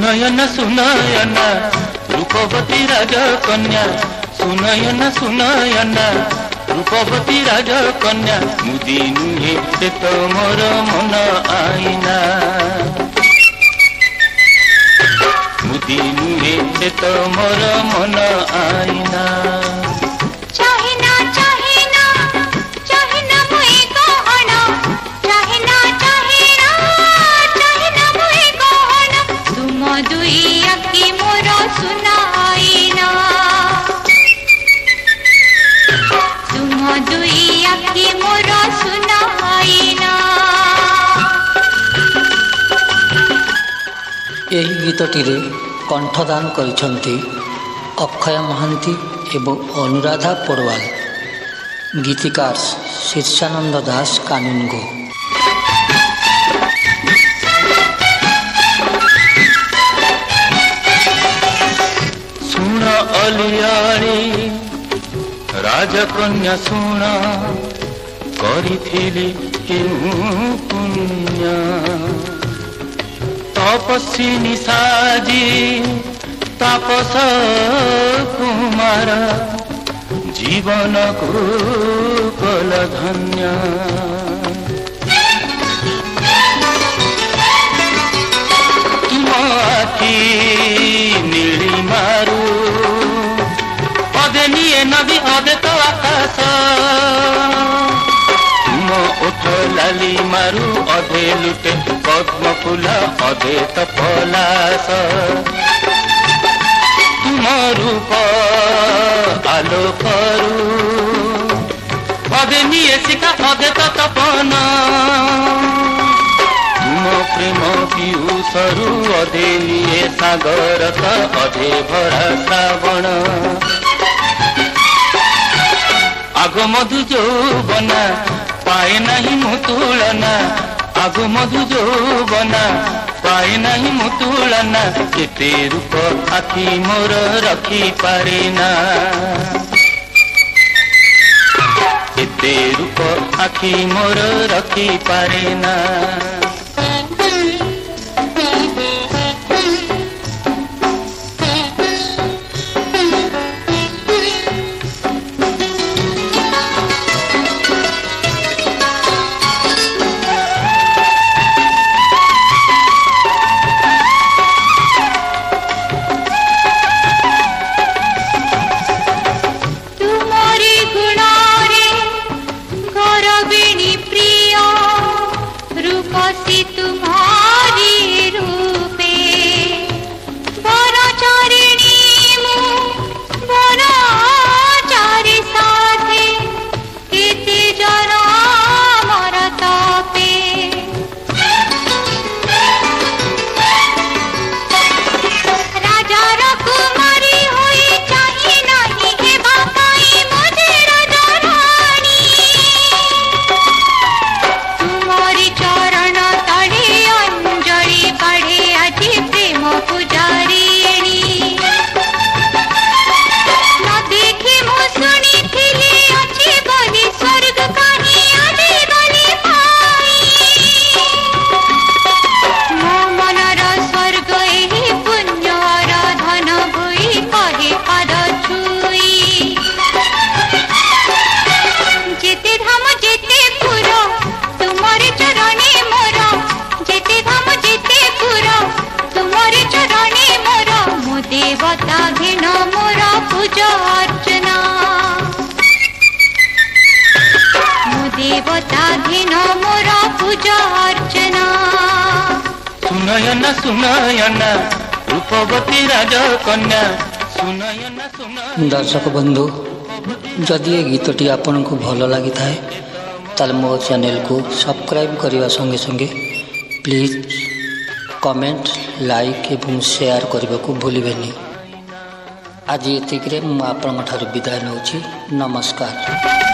सुनयन सुनयन रूपवती राजकन्या सुनयन सुनयन रूपवती राजकन्या मुदी नुहे से तो मोर मन आईना मुदी नुहे से तो मोर मन आईना ଏହି ଗୀତଟିରେ କଣ୍ଠଦାନ କରିଛନ୍ତି ଅକ୍ଷୟ ମହାନ୍ତି ଏବଂ ଅନୁରାଧା ପଡ଼ୱାଲ। ଗୀତିକାର ଶୀର୍ଷାନନ୍ଦ ଦାସ କାନୁନଗୋ। ଶୁଣ ଅଲିଆଳି ରାଜକନ୍ୟା ଶୁଣ କରିଥିଲି କେଉଁ ପୁଣ୍ୟ तपस्विनी साजी तापस कुमार जीवन को कल धन्य तुम आखि नीली मारू अदे निये नदी अदे तो आकाश तुम उठ लाली मारू अधे लुटे पद्म फूल अधे तो पलास तुम रूप आलोकरू अधे निये शिखा अधे तो तपन तुम प्रेम पीयूषरू अधे निये सागर तो अधे भरा श्रावण आग मधु यौवना पाए नहीं मुतुलना आगु मधु यौवना पाए नहीं मुतुलना केते रूप आखि मोर रखी पारे ना केते रूप आखि मोर रखी पारे ना सुनयन सुनयन रूपवती राजकन्या सुनयन सुनयन। दर्शक बंधु जदि ये गीतटी आपन को भल लगी थाए ताल मो चैनल को सब्सक्राइब करने संगे संगे प्लीज कमेंट लाइक एवं शेयर करने को भूलिबेनी। आज ये मुझे विदाय नौची। नमस्कार।